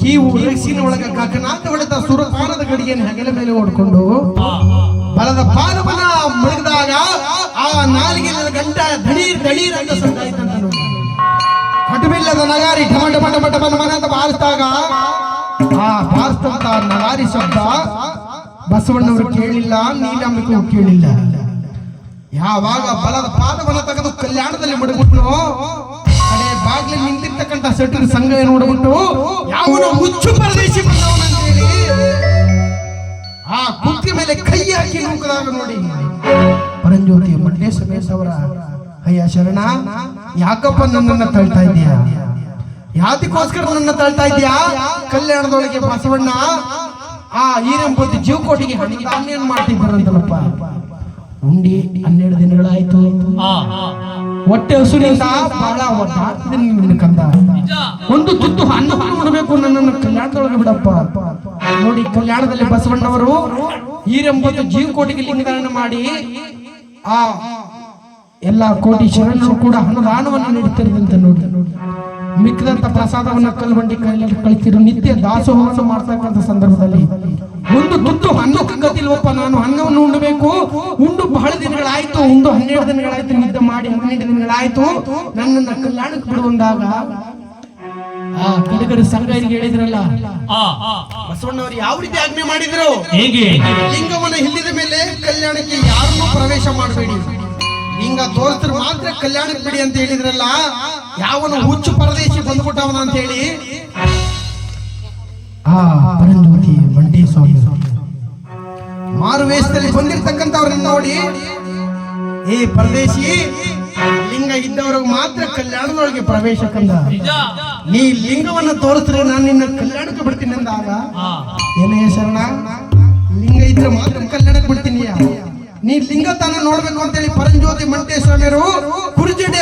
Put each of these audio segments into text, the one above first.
ಕೀವು ರಕ್ಷಿನ ಒಳಗ ಕಕನಾಥ ಹೊಡೆದ ಸುರಪಾನದ ಗಡಿಯನ್ನು ಹೆಗಲ ಮೇಲೆ ಹೊಡ್ಕೊಂಡು ಬಲದ ಪಾದವನ್ನ ಮುಳುಗಿದಾಗ ಆ ನಾಲಿಗೆಯ ಗಂಟ ದಣೀರ್ ದಣೀರ್ ಅಂತ ಸಂತಾಯ್ತಂತ ನೋಡಿ. ಕಟುಬಿಲ್ಲದ ನಗಾರಿ ಢಮ ಢಮ ಢಮ ಢಮ ಮನ ಅಂತ ಬಾರಿಸಿದಾಗ ಆ ಬಾರಿಸ್ತಂತ ನಗಾರಿ ಶಬ್ದ ಬಸವಣ್ಣವರು ಕೇಳಿಲ್ಲ, ನೀಲಂಬಿಕೆಯು ಕೇಳಿಲ್ಲ. ಯಾವಾಗ ಬಲದ ಪಾದವನ್ನ ತೆಗೆದು ಕಲ್ಯಾಣದಲ್ಲಿ ಮಡಗ್ಬಿಟ್ನು, ಕಡೆ ಬಾಗ್ಲಿ ನಿಂತಿರ್ತಕ್ಕಂಥ ಸೆಟ್ಟಿನ ಸಂಘ ನೋಡ್ಬಿಟ್ಟು ಯಾವನು ಹುಚ್ಚು ಪರದೇಶಿ ಬಂದವನಂತೇಳಿ ಆ ಕುತ್ತಿಗೆ ಮೇಲೆ ಕೈ ಹಾಕಿ ನೂಕದಾಗ ನೋಡಿ ಪರಂಜ್ಯೋತಿ ಮಂಡ್ಯ ಸಮೇಶ ಅವರ ಅಯ್ಯ ಶರಣ, ಯಾಕಪ್ಪ ನನ್ನನ್ನ ತಳ್ತಾ ಇದೀಯಾ? ಯಾತಿಗೋಸ್ಕರ ನನ್ನ ತಳ್ತಾ ಇದೀಯಾ? ಕಲ್ಯಾಣದೊಳಗೆ ಬಸವಣ್ಣ ಆ ಈರಂಬುದ್ದಿ ಜೀವಕೋಟಿಗೆ ಹಣಿಗೆ ಮಾಡ್ತಿದ್ದಾರಂತಲ್ಲಪ್ಪ. ಉಂಡಿ 12 ದಿನಗಳಾಯ್ತು. ಹೊಟ್ಟೆ ಹಸುವಿನಿಂದ ಬಹಳ ಒದ್ದಾಡ್ತಿದ್ದೀನಿ ನಿನ್ನ ಕಂದ. ಒಂದು ತುತ್ತು ಅನ್ನ ಮಾಡಬೇಕು, ನನ್ನನ್ನು ಕಲ್ಯಾಣದೊಳಗೆ ಬಿಡಪ್ಪ. ನೋಡಿ, ಕಲ್ಯಾಣದಲ್ಲಿ ಬಸವಣ್ಣವರು ಈರೆಂಬತ್ತು ಜೀವಕೋಟಿಗೆ ಲಿಂಗಧಾರಣ ಮಾಡಿ ಆ ಎಲ್ಲ ಕೋಟಿ ಶರಣರು ಕೂಡ ಅನ್ನದಾನವನ್ನು ನೀಡುತ್ತಿರುವಂತೆ ನೋಡಿ. ಮಿಕ್ಕಿದಂತ ಪ್ರಸಾದವನ್ನ ಕಲ್ಬಂಡಿ ಕೈಯಲ್ಲಿ ಕಳಿಸಿರು. ನಿತ್ಯ ದಾಸೋಹವನ್ನು ಮಾಡ್ತಕ್ಕಂಥ ಸಂದರ್ಭದಲ್ಲಿ ಒಂದು ತುತ್ತು ಅನ್ನಕ್ಕೆ ಗತಿಲ್ವಪ್ಪ, ನಾನು ಅನ್ನವನ್ನು ಉಣ್ಣಬೇಕು. ಉಂಡು ಬಹಳ ದಿನಗಳಾಯ್ತು, ಉಂಡು 12 ದಿನಗಳಾಯ್ತು, ನಿದ್ದೆ ಮಾಡಿ 15 ದಿನಗಳಾಯ್ತು, ನನ್ನನ್ನ ಕಲ್ಯಾಣಕ್ಕೆ ಬಿಡುವಂದಾಗ ಆ ಕಡೆಗಡೆ ಸಂಘರಿಗೆ ಹೇಳಿದ್ರಲ್ಲ, ಬಸವಣ್ಣವರು ಯಾವ ರೀತಿ ಆಜ್ಞೆ ಮಾಡಿದ್ರು? ಹೇಗೆ? ಲಿಂಗವನ್ನು ಹಿಲ್ಲಿದ ಮೇಲೆ ಕಲ್ಯಾಣಕ್ಕೆ ಯಾರನ್ನೂ ಪ್ರವೇಶ ಮಾಡಬೇಡಿ, ಲಿಂಗ ತೋರಿಸಿದ್ರೆ ಮಾತ್ರ ಕಲ್ಯಾಣಕ್ಕೆ ಬಿಡಿ ಅಂತ ಹೇಳಿದ್ರಲ್ಲ. ಯಾವನು ಹುಚ್ಚು ಪರದೇಶಿ ಬಂದ್ಬಿಟ್ಟವನ ಅಂತ ಹೇಳಿ ಆ ಪರಂಜ್ಯೋತಿ ಮಂಡಿ ಸ್ವಾಮಿ ಮಾರುವೇಷದಲ್ಲಿ ಬಂದಿರ್ತಕ್ಕಂಥವ್ರನ್ನ ನೋಡಿ, ಏ ಪರದೇಶಿ, ಲಿಂಗ ಇದ್ದವ್ರಿಗೆ ಮಾತ್ರ ಕಲ್ಯಾಣದೊಳಗೆ ಪ್ರವೇಶ ಕಂದ. ನೀ ಲಿಂಗವನ್ನ ತೋರಿಸಿದ್ರೆ ನಾನು ನಿನ್ನ ಕಲ್ಯಾಣಕ್ಕೆ ಬಿಡ್ತೀನಿ ಅಂದಾಗ, ಏನೇ ಶರಣ, ಲಿಂಗ ಇದ್ರೆ ಮಾತ್ರ ಕಲ್ಯಾಣಕ್ಕೆ ಬಿಡ್ತೀನಿ. ನೀ ಲಿಂಗ ತಾನ ನೋಡ್ಬೇಕು ಅಂತೇಳಿ ಪರಂಜ್ಯೋತಿ ಮಂಟೇ ಸ್ವಾಮಿಯರು ಕುರುಜಡೆ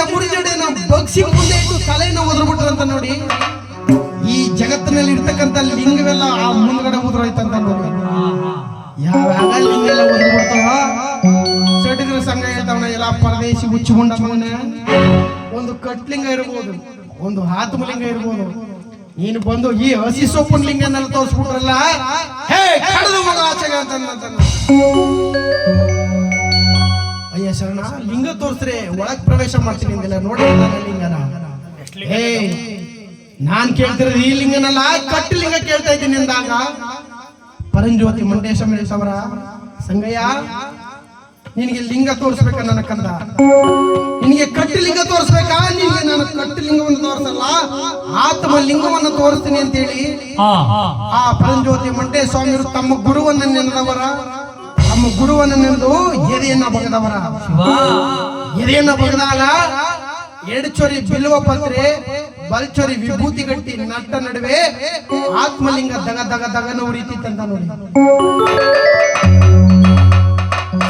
ಬಗ್ಸಿ ಮುಂದೆ ಇಟ್ಟು ತಲೆಯನ್ನು ಉದುರ್ಬಿಟ್ರಂತ ನೋಡಿ. ಈ ಜಗತ್ತಿನಲ್ಲಿ ಇರ್ತಕ್ಕಂಥ ಲಿಂಗವೆಲ್ಲ ಆ ಮುಂದ್ಗಡೆ ಉದುರೋಯ್ತಂತ ನೋಡಿ. ಯಾವಾಗ ಲಿಂಗ ಎಲ್ಲ ಉದುರ್ಬಿಡ್ತಾವ, ಸಡಿದ್ರ ಸಂಘ ಹೇಳ್ತಾವನ ಎಲ್ಲ ಪರದೇಶಿ ಹುಚ್ಚುಗೊಂಡ ಮಗನ. ಒಂದು ಕಟ್ಲಿಂಗ ಇರ್ಬೋದು, ಒಂದು ಹಾತುಮಲಿಂಗ ಇರ್ಬೋದು, ನೀನು ಬಂದು ಈ ಹಸಿ ಸೊಪ್ಪಿನ ಲಿಂಗನೆಲ್ಲ ತೋರಿಸ್ಬಿಟ್ರಲ್ಲ, ಹೇ ಕಡದ ಮಗ ಆಚೆಗ ಅಂತ. ಅಯ್ಯ ಶರಣ, ಲಿಂಗ ತೋರಿಸ್ರೆ ಒಳಗ್ ಪ್ರವೇಶ ಮಾಡ್ತೀನಿ ಅಂದಿಲ್ಲ, ನೋಡಿ ಲಿಂಗನ. ಹೇ, ನಾನ್ ಕೇಳ್ತಿರೋದು ಈ ಲಿಂಗನಲ್ಲ, ಕಟ್ಟು ಲಿಂಗ ಕೇಳ್ತಾ ಇದ್ದೀನಿ ಅಂದಾಗ ಪರಂಜ್ಯೋತಿ ಮಂಡೇಶ ಅವರ ಸಂಗಯ್ಯ, ನಿನಗೆ ಲಿಂಗ ತೋರಿಸ್ಬೇಕ ನನ್ನ ಕಂದ, ನಿನಗೆ ಕಟ್ಟು ಲಿಂಗ ತೋರಿಸ್ಬೇಕಾ? ನಿನಗೆ ನಾನು ಕಟ್ಟು ಲಿಂಗವನ್ನು ತೋರಿಸಲ್ಲ, ಆತ್ಮ ಲಿಂಗವನ್ನು ತೋರಿಸ್ತೀನಿ ಅಂತೇಳಿ ಆ ಪರಂಜ್ಯೋತಿ ಮಂಡೇ ಸ್ವಾಮಿಯವರು ತಮ್ಮ ಗುರುವನ್ನ ನೆನೆದವರ, ತಮ್ಮ ಗುರುವನ್ನ ನೆನೆದು ಎದೆಯನ್ನ ಬಗದವರ. ಎದೆಯನ್ನ ಬಗದಾಗ ಎಡಚೊರಿ ಬಿಲ್ವ ಪತ್ರೆ, ಬಲ್ಚೊರಿ ವಿಭೂತಿ ಗಟ್ಟಿ ನಟ್ಟ ನಡುವೆ ಆತ್ಮಲಿಂಗ ದಗ ದಗ ದಗನ ಉರಿತಿತ್ತಂತ ನೋಡಿ.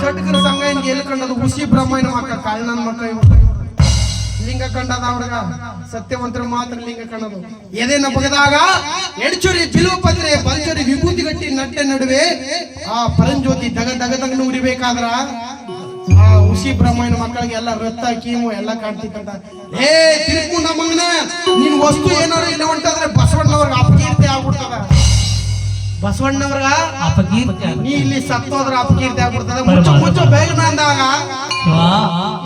ಸಟ್ಕರ ಸಂಘ ಎಲ್ಲಿ ಕಂಡದು? ಹುಸಿ ಬ್ರಹ್ಮನ ಮಕ್ಕ, ಕಾಳನ ಮಕ್ಕ. ಲಿಂಗ ಕಂಡದ ಅವ್ರಗ ಸತ್ಯವಂತರ ಮಾತ್ರ ಲಿಂಗ ಕಂಡದು. ಎದೆನ ಬಗದಾಗ ಎಡಚೊರಿ ಬಿಲ್ವ ಪತ್ರೆ, ಬಲ್ಚೊರಿ ವಿಭೂತಿ ಗಟ್ಟಿ ನಟ್ಟ ನಡುವೆ ಆ ಪರಂಜ್ಯೋತಿ ದಗ ದಗ ದಗನ ಉರಿಬೇಕಾದ್ರ ಆ ಹುಸಿ ಬ್ರಹ್ಮನ ಮಕ್ಕಳಿಗೆ ಎಲ್ಲ ರಕ್ತ ಕೀಮು ಎಲ್ಲ ಕಾಣ್ತಿತ್ತಂತ. ಏ ತಿರುಪುಂಡ ಮಗನ, ನಿನ್ ವಸ್ತು ಏನಾರು ಇಲ್ಲ ಹೊಂಟಾದ್ರೆ ಬಸವಣ್ಣವ್ರಿಗೆ ಅಪಕೀರ್ತಿ ಆಗ್ಬಿಡ್ತದ. ಬಸವಣ್ಣವ್ರ ಅಪಕೀರ್ತಿ, ನೀ ಇಲ್ಲಿ ಸತ್ತೋದ್ರ ಅಪಕೀರ್ತಿ ಆಗ್ಬಿಡ್ತದ. ಮುಚ್ಚ ಬೇಗನ ಅಂದಾಗ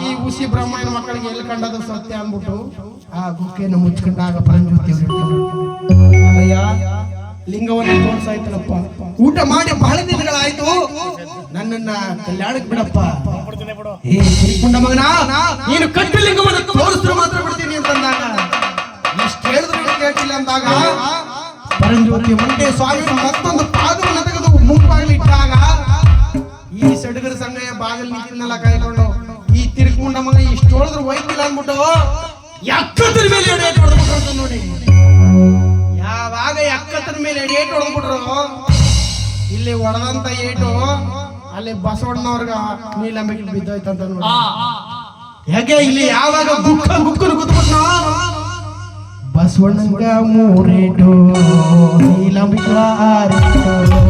ಈ ಹುಸಿ ಬ್ರಹ್ಮನ ಮಕ್ಕಳಿಗೆ ಎಲ್ಲಿ ಕಂಡದು ಸತ್ಯ ಅಂದ್ಬಿಟ್ಟು ಆ ಗುಕ್ಕೆಯನ್ನು ಮುಚ್ಕೊಂಡಾಗ ಪರಂಜ್ಯೋತಿ ಅಯ್ಯ, ಲಿಂಗವನ್ನು ತೋರ್ಸಾಯ್ತನಪ್ಪ, ಊಟ ಮಾಡಿ ಬಹಳ ದಿನಗಳಾಯ್ತು, ನನ್ನನ್ನ ಕಲ್ಯಾಣಕ್ಕೆ ಬಿಡಪ್ಪ. ಏ ತಿರುಪುಂಡ ಮಗನ, ನೀನು ಕಟ್ಟು ಲಿಂಗವನ್ನು ತೋರಿಸಿದ್ರೆ ಮಾತ್ರ ಬಿಡ್ತೀನಿ ಅಂತಂದಾಗ, ಇಷ್ಟು ಹೇಳಿದ್ರು ಕೇಳ್ತಿಲ್ಲ ಅಂದಾಗ ಪರಂಜ್ಯೋತಿ ಮಂಡೇ ಸ್ವಾಮಿ ಮತ್ತೊಂದು ಪಾದವನ್ನು ತೆಗೆದು ಮುಂಬಾಗಿಲು ಇಟ್ಟಾಗ ಈ ಸಡಗರ ಸಂಘಯ ಬಾಗಿಲು ನಿಂತಿದ್ನಲ್ಲ ಕಾಯ್ಕೊಂಡು, ಈ ತಿರುಪುಂಡ ಮಗ ಇಷ್ಟು ಹೇಳಿದ್ರು ಒಯ್ತಿಲ್ಲ ಅಂದ್ಬಿಟ್ಟು ಎಕ್ಕದ್ರ ಮೇಲೆ ಎಡೇಟ್ ಹೊಡೆದ್ಬಿಟ್ರು ಅಂತ ನೋಡಿ. ಯಾವಾಗ ಎಕ್ಕತ್ರ ಮೇಲೆ ಎಡೇಟ್ ಹೊಡೆದ್ಬಿಟ್ರು, ಇಲ್ಲಿ ಹೊಡೆದಂತ ಏಟು ಅಲ್ಲಿ ಬಸವಣ್ಣವ್ರಗ ನೀಲಂಬಿಕೆ ಬಿದ್ದೋಯ್ತಂತ ನೋಡಿ. ಹೇಗೆ ಇಲ್ಲಿ ಯಾವಾಗ ಗುಕ್ಕನು ಗುದ್ಬಿಟ್ನ, ಬಸವಣ್ಣಂಗ 3 ಏಟು, ನೀಲಂಬಿಕೆ 6 ಏಟು.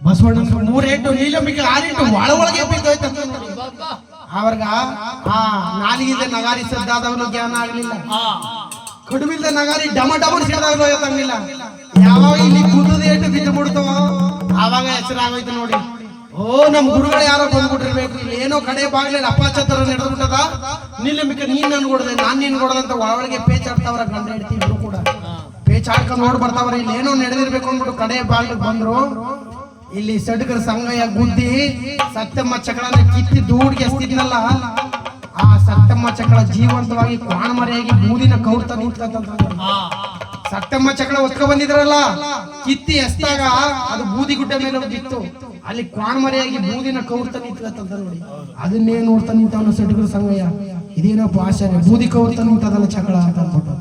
ಬಸವಣ್ಣನ 3 ಏಟು ನೀಲಂಬಿಕೆ 6 ಏಟು ಒಳಗೆ ಬಿದ್ದೋಯ್ತಂತ ನೋಡಿ. ಅവർಗ ಆ ನಾಲಿಗೆ ನಗಾರಿ ಸದ್ದಾದವನು ಜ್ಞಾನ ಆಗ್ಲಿಲ್ಲ, ಕಡುಬಿಲ್ದ ನಗಾರಿ ಡಮ ಡಮ ಸಿಡದಾಗಲಿಲ್ಲ. ಯಾವಾಗ ಇಲ್ಲಿ ಕುದದ ಏಟು ಬಿದ್ದು ಬಿಡ್ತಾವ ಆವಾಗ ಹೆಸರಾಗೋಯ್ತು ನೋಡಿ. ಓ ನಮ್ ಗುರುಗಳು ಯಾರೋ ಬಂದ್ಬಿಟ್ಟಿರ್ಬೇಕು, ಇಲ್ಲಿ ಏನೋ ಕಡೆ ಬಾಗ್ಲಿ ಅಪಾಚತರ ನಡೆದ್ಬಿಟ್ಟದ. ನೀಲಂಬಿಕೆ ನೀನ್ ನನ್ ಕೊಡದೆ ನಾನ್ ನೀನ್ ಕೊಡದಂತ ಒಳಗೆ ಪೇಚಾಡ್ತಾವ್ರ ಗಂಡ ಹೆಂಡತಿ ಇಬ್ರು ಕೂಡ ಪೇಚಾಡ್ಕೊಂಡು ನೋಡ್ ಬರ್ತಾವ್ರ. ಇಲ್ಲಿ ಏನೋ ನಡೆದಿರ್ಬೇಕು ಅಂದ್ಬಿಟ್ಟು ಕಡೆ ಬಾಗ್ಲಿಗೆ ಬಂದ್ರು. ಇಲ್ಲಿ ಸಡ್ಗರ ಸಂಗಯ್ಯ ಗುದ್ದಿ ಸತ್ಯಮ್ಮ ಚಕ್ರನ ಕಿತ್ತಿ ದೂಡ್ಗೆ ಎಸ್ತಿದ್ನಲ್ಲ, ಆ ಸತ್ಯಮ್ಮ ಚಕ್ರ ಜೀವಂತವಾಗಿ ಕ್ವಾಣಮರೆಯಾಗಿ ಬೂದಿನ ಕೌರ್ತ ನಿಂತ್ಕಂತ. ಸತ್ಯಮ್ಮ ಚಕ್ರ ಒತ್ಕ ಬಂದಿದ್ರಲ್ಲ, ಕಿತ್ತಿ ಎಸ್ದಾಗ ಅದು ಬೂದಿ ಗುಡ್ಡ ಮೇಲೆ ಬಿತ್ತು. ಅಲ್ಲಿ ಕ್ವಾಣಮರೆಯಾಗಿ ಬೂದಿನ ಕೌರ್ತ ನಿಂತ್ಕಂತ ನೋಡಿ. ಅದನ್ನೇ ನೋಡ್ತಾ ನಿಂತವನು ಸಡ್ಗರ ಸಂಗಯ್ಯ. ಇದೇನಪ್ಪ ಆಶ್ಚರ್ಯ, ಬೂದಿ ಕೌರ್ತ ನಿಂತದಲ್ಲ ಚಕ್ರ ಅಂತ ಅಂದ್ಬಿಟ್ಟು.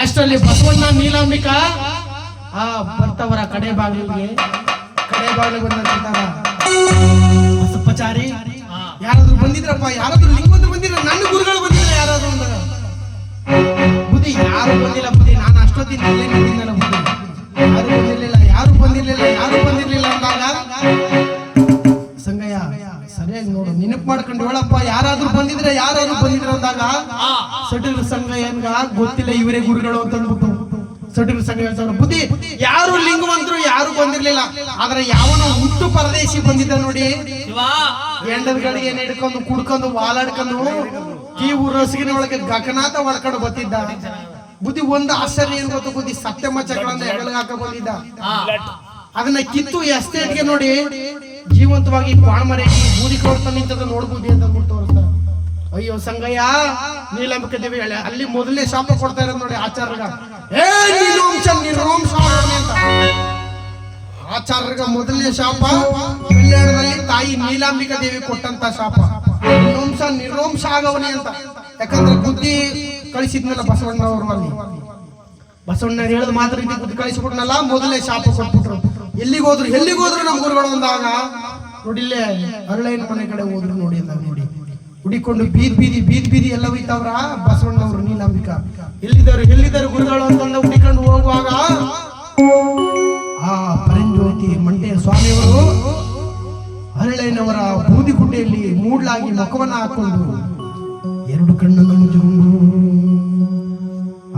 ಅಷ್ಟರಲ್ಲಿ ಬಸವಣ್ಣ ನೀಲಾಂಬಿಕಾ ಬರ್ತವರ ಕಡೆ ಬಾಗಿಲಿಗೆ. ಕಡೆ ಬಾಗಿಲಿಗೆ ಬಂದ ಬಸಪ್ಪಚಾರಿ ಯಾರಾದ್ರೂ ಬಂದಿದ್ರಪ್ಪ, ಯಾರಾದ್ರೂ ಲಿಂಗವಂತರು ಬಂದಿದ್ರ, ನನ್ನ ಗುರುಗಳು ಬಂದಿದ್ರ ಯಾರಾದ್ರೂ ಅಂದಾಗ ಬುದ್ಧಿ ಯಾರು ಬಂದಿಲ್ಲ ಬುದ್ಧಿ, ನಾನು ಅಷ್ಟೊತ್ತಿನ ಅಲ್ಲೇ ನಿಂತಿದ್ದಲ್ಲ ಬುದ್ಧಿ, ಯಾರು ಬಂದಿರ್ಲಿಲ್ಲ ಯಾರು ಬಂದಿರ್ಲಿಲ್ಲ ಯಾರು ಬಂದಿರ್ಲಿಲ್ಲ ಅಂದಾಗ ಸಂಗಯ್ಯ ಸರಿಯಾಗಿ ನೋಡು ನೆನಪು ಮಾಡ್ಕೊಂಡು ಹೇಳಪ್ಪ, ಯಾರಾದ್ರೂ ಬಂದಿದ್ರೆ ಯಾರಾದ್ರೂ ಬಂದಿದ್ರ ಅಂದಾಗ ಸಟೀರ್ ಸಂಗಯ್ಯನ್ಗ ಗೊತ್ತಿಲ್ಲ ಇವರೇ ಗುರುಗಳು ಅಂತ ಅಂದ್ಬಿಟ್ಟು ಸಟೀರ್ ಸಂಗಯ್ಯ ಹೇಳ್ತಾರ, ಬುದ್ಧಿ ಯಾರು ಲಿಂಗವಂತರು ಯಾರು ಬಂದಿರ್ಲಿಲ್ಲ, ಆದ್ರೆ ಯಾವನೋ ಹುಟ್ಟು ಪರದೇಶಿ ಬಂದಿದ್ದ ನೋಡಿ. ಎಂಡದ ಗಳಿಗೆ ಏನ್ ಹಿಡ್ಕೊಂಡು ಕುಡ್ಕೊಂಡು ವಾಲಾಡ್ಕೊಂಡು ಈ ರಸಿಗಿನ ಒಳಗೆ ಗಗನಾಥ ಹೊಡ್ಕೊಂಡು ಬತ್ತಿದ್ದ. ಬುದ್ಧಿ ಒಂದು ಆಶ್ಚರ್ಯ ಏನ್ ಗೊತ್ತು ಬುದ್ಧಿ, ಸತ್ಯಮ್ಮ ಚಕ್ರನ್ನ ಹೆಗಲಿಗೆ ಹಾಕ ಬಂದಿದ್ದ. ಅದನ್ನ ಕಿತ್ತು ಎಸ್ಟೇಟ್ಗೆ ನೋಡಿ ಜೀವಂತವಾಗಿ ಕ್ವಾಣಮರೆಯಾಗಿ ಬೂದಿ ಕೊಡ್ತಾ ನಿಂತದ ನೋಡ್ಬುದ್ಧಿ ಅಂತ ತೋರಿಸ್ತಾರೆ. ಅಯ್ಯೋ ಸಂಗಯ್ಯ ನೀಲಂಬಿಕೆ ದೇವಿ ಅಲ್ಲಿ ಮೊದಲನೇ ಶಾಪ ಕೊಡ್ತಾ ಇರೋದು ನೋಡಿ ಆಚಾರ್ಯಗ. ಅಂತ ಆಚಾರ್ಯಗ ಮೊದಲನೇ ಶಾಪ ಕಲ್ಯಾಣದಲ್ಲಿ ತಾಯಿ ನೀಲಾಂಬಿಕಾ ದೇವಿ ಕೊಟ್ಟಂತ ಶಾಪ, ನಿರ್ವಂಶ ಆಗವನಿ ಅಂತ. ಯಾಕಂದ್ರೆ ಬುದ್ಧಿ ಕಳಿಸಿದ್ನಲ್ಲ ಬಸವಣ್ಣವರು, ಅಲ್ಲಿ ಬಸವಣ್ಣ ಹೇಳದ ಮಾತ್ರ ರೀತಿ ಬುದ್ಧಿ ಕಳಿಸಿಬಿಟ್ನಲ್ಲ, ಮೊದಲನೇ ಶಾಪ ಕೊಟ್ಬಿಟ್ರು. ಎಲ್ಲಿಗೋದ್ರು ನಮ್ ಗುರುಗಳು ಅಂದಾಗ ನೋಡಿ, ಇಲ್ಲೇ ಅರಳೈನ ಮನೆ ಕಡೆ ಹೋದ್ರು ನೋಡಿ ಅಂದಾಗ ನೋಡಿ ಹುಡಿಕೊಂಡು ಬೀದಿ ಎಲ್ಲ ಹೋಯ್ತವ್ರ ಬಸವಣ್ಣವ್ರು ನೀಲಾಂಬಿಕಾ. ಎಲ್ಲಿದ್ದಾರೆ ಗುರುಗಳು ಅಂತಂದ ಹುಡಿಕೊಂಡು ಹೋಗುವಾಗ ಆ ಪರಂಜ್ಯೋತಿ ಮಂಟೆಯ ಸ್ವಾಮಿಯವರು ಅರಳೈನವರ ಬೂದಿ ಗುಡ್ಡೆಯಲ್ಲಿ ಮೂಡ್ಲಾಗಿ ಮುಖವನ್ನ ಹಾಕೊಂಡು 2 ಕಣ್ಣನ್ನು ಮುಚ್ಚಿಕೊಂಡು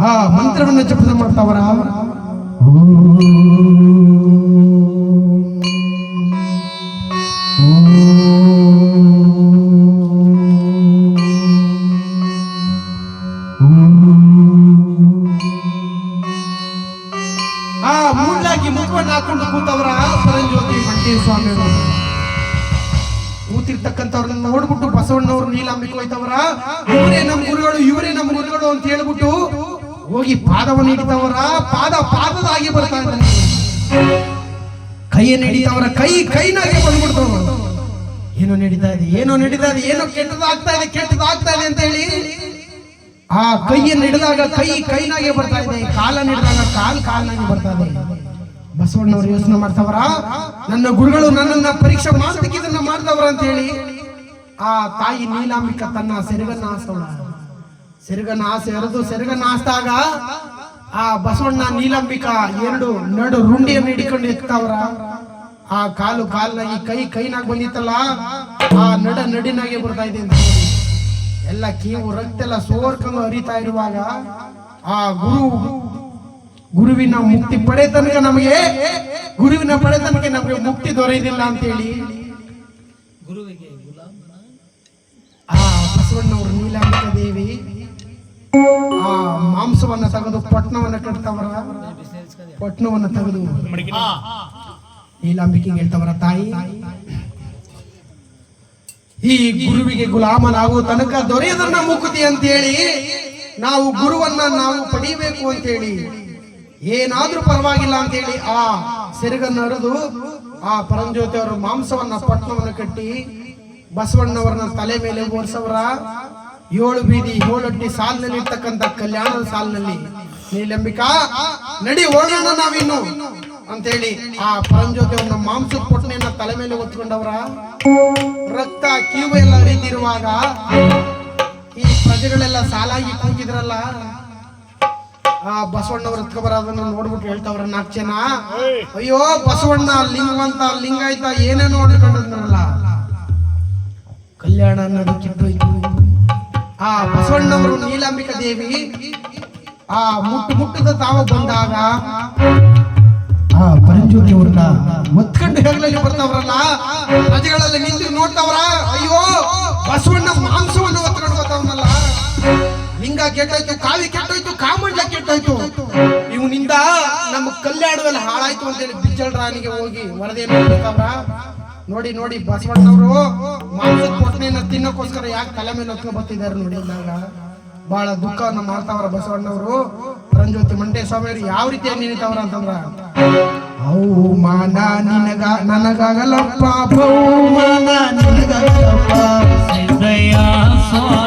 ಆ ಮಂತ್ರವನ್ನ ಜಪ ಮಾಡ್ತಾವರ. ಮೂಡ್ಲಾಗಿ ಮುಖವನ್ನ ಹಾಕೊಂಡು ಕೂತವರ ಪರಂಜ್ಯೋತಿ ಮಂಟೆಯ ಸ್ವಾಮಿಯವರು. ಕೂತಿರ್ತಕ್ಕಂಥವ್ರನ್ನ ನೋಡ್ಬಿಟ್ಟು ಬಸವಣ್ಣವ್ರು ನೀಲಾಂಬಿಕೆ ಹೋಯ್ತವ್ರ, ಇವರೇ ನಮ್ಮ ಗುರುಗಳು ಅಂತ ಹೇಳ್ಬಿಟ್ಟು ಹೋಗಿ ಪಾದವನ್ನು ಹಿಡಿತವರ. ಪಾದದಾಗಿ ಬರ್ತಾ ಇದ್ದಾನೆ, ಕೈಯನ್ನು ಹಿಡಿತವರ, ಕೈನಾಗೆ ಬಂದ್ಬಿಡ್ತವ. ಏನೋ ನಡೀತಾ ಇದೆ, ಏನೋ ಕೆಟ್ಟದಾಗ್ತಾ ಇದೆ ಅಂತ ಹೇಳಿ ಆ ಕೈಯನ್ನು ಹಿಡಿದಾಗ ಕೈನಾಗೆ ಬರ್ತಾ ಇದೆ, ಕಾಲನ್ನು ಹಿಡಿದಾಗ ಕಾಲ್ನಾಗೆ ಬರ್ತಾ ಇದೆ. ಬಸವಣ್ಣವ್ರು ಯೋಚನೆ ಮಾಡ್ತವ್ರ, ನನ್ನ ಗುರುಗಳು ನನ್ನನ್ನ ಪರೀಕ್ಷೆ ಮಾಡೋದಕ್ಕೆ ಇದನ್ನ ಮಾಡ್ದವ್ರ ಅಂತ ಹೇಳಿ ಆ ತಾಯಿ ನೀಲಾಂಬಿಕಾ ತನ್ನ ಸೆರಗನ್ನ ಹಾಸ್ದಾಗ ಆ ಬಸವಣ್ಣ ನೀಲಾಂಬಿಕಾ 2 ನಡು ರುಂಡಿಯನ್ನು ಹಿಡಿಕೊಂಡು ಎತ್ತವ್ರ. ಆ ಕಾಲ್ನಾಗಿ ಕೈನಾಗ ಬಂದಿತ್ತಲ್ಲ, ಆ ನಡಿನಾಗೆ ಬರ್ತಾ ಇದೆ ಅಂತ ಹೇಳಿ ಎಲ್ಲ ಕೀವು ರಕ್ತ ಎಲ್ಲ ಸೋರ್ಕೊಂಡು ಹರಿತಾ ಇರುವಾಗ ಆ ಗುರುವಿನ ಮುಕ್ತಿ ಪಡೆ ತನಕ ನಮಗೆ ಮುಕ್ತಿ ದೊರೆಯುವುದಿಲ್ಲ ಅಂತ ಹೇಳಿ ಆ ಬಸವಣ್ಣವರು ನೀಲಾಂಬಿಕಾ ದೇವಿ ಆ ಮಾಂಸವನ್ನ ತೆಗೆದು ಪಟ್ನವನ್ನ ಕಟ್ತವರ. ಪಟ್ನವನ್ನ ತೆಗೆದು ನೀಲಾಂಬಿಕೆ ಹೇಳ್ತವರ, ತಾಯಿ ಈ ಗುರುವಿಗೆ ಗುಲಾಮನಾಗುವ ತನಕ ದೊರೆಯದನ್ನ ಮುಕ್ತಿ ಅಂತೇಳಿ ನಾವು ಗುರುವನ್ನ ನಾವು ಪಡಿಬೇಕು ಅಂತೇಳಿ ಏನಾದ್ರೂ ಪರವಾಗಿಲ್ಲ ಅಂತೇಳಿ ಆ ಸೆರಗನ್ನು ಹರಿದು ಆ ಪರಂಜ್ಯೋತಿ ಅವರ ಮಾಂಸವನ್ನ ಪಟ್ನವನ್ನ ಕಟ್ಟಿ ಬಸವಣ್ಣವರನ್ನ ತಲೆ ಮೇಲೆ ಓಡಿಸವರ. 7 ಬೀದಿ 7 ಅಟ್ಟಿ ಸಾಲಿನಲ್ಲಿ ಇರ್ತಕ್ಕಂಥ ಕಲ್ಯಾಣದ ಸಾಲಿನಲ್ಲಿ ನೀಲಂಬಿಕಾ ನಡಿ ಓಡೋಣ ನಾವಿನ್ನು ಅಂತೇಳಿ ಆ ಪರಂಜ್ಯೋತಿಯವನ್ನ ಮಾಂಸದ ಪೊಟ್ಟನೆಯನ್ನ ತಲೆ ಮೇಲೆ ಹೊತ್ಕೊಂಡವರ. ರಕ್ತ ಕೀವು ಎಲ್ಲ ಹರಿತಿರುವಾಗ ಈ ಪ್ರಜೆಗಳೆಲ್ಲ ಸಾಲಾಗಿ ಕೂಗಿದ್ರಲ್ಲ, ಆ ಬಸವಣ್ಣವ್ರ ಎತ್ಕೊಬರೋದನ್ನ ನೋಡ್ಬಿಟ್ಟು ಹೇಳ್ತಾವ್ರ 4 ಜನ, ಅಯ್ಯೋ ಬಸವಣ್ಣ ಲಿಂಗವಂತ ಲಿಂಗಾಯ್ತ ಏನೇನು ನೋಡ್ಕೊಂಡ್ರಲ್ಲ, ಕಲ್ಯಾಣ ಅನ್ನೋದು ಕಿತ್ತೋಯ್ತು. ಆ ಬಸವಣ್ಣವರು ನೀಲಾಂಬಿಕಾ ದೇವಿ ಆ ಮುಟ್ಟದ ತಾವ ಬಂದಾಗ ಆ ಪರಂಜ್ಯೋತಿ ಅವ್ರನ್ನ ಒತ್ಕೊಂಡು ಹೆಗಲಲ್ಲಿ ಬರ್ತಾವ್ರಲ್ಲ, ಪ್ರಜೆಗಳಲ್ಲಿ ನಿಂತು ನೋಡ್ತಾವ್ರ, ಅಯ್ಯೋ ಬಸವಣ್ಣ ಮಾಂಸವನ್ನು ಒತ್ಕೊಂಡು ಬರ್ತಾವನಲ್ಲ, ಲಿಂಗ ಕೆಟ್ಟೋಯ್ತು, ಕಾವಿ ಕೆಟ್ಟೋಯ್ತು, ಕಾಮಂಡ್ಲ ಕೆಟ್ಟೋಯ್ತು, ಇವನಿಂದ ನಮ್ಮ ಕಲ್ಯಾಣದಲ್ಲಿ ಹಾಳಾಯ್ತು ಅಂತೇಳಿ ಬಿಜ್ಜಳ ರಾಣಿಗೆ ಹೋಗಿ ವರದಿಯನ್ನು ಕೊಡ್ತಾವ್ರ. ನೋಡಿ ನೋಡಿ ಬಸವಣ್ಣವರು ಮಾಂಸದ ಪೊಟ್ಟಣೆಯನ್ನ ತಿನ್ನೋಕ್ಕೋಸ್ಕರ ಯಾಕೆ ತಲೆ ಮೇಲೆ ಹೊತ್ಕೊಂಡು ಬರ್ತಿದ್ದಾರೆ ನೋಡಿ. ಇದ್ದಾಗ ಬಹಳ ದುಃಖವನ್ನು ಮಾಡ್ತಾವ್ರ ಬಸವಣ್ಣವರು. ಪರಂಜ್ಯೋತಿ ಮಂಟೆ ಸ್ವಾಮಿಯವರು ಯಾವ ರೀತಿಯಾಗಿ ನಿಂತವ್ರ ಅಂತಂದ್ರ, ಅವಮಾನ ನಿನಗ ನನಗಾಗಲಪ್ಪ, ಬಹುಮಾನ ನಿನಗಾಗಲಪ್ಪ, ಸಿದ್ದಯ್ಯ ಸ್ವಾಮಿ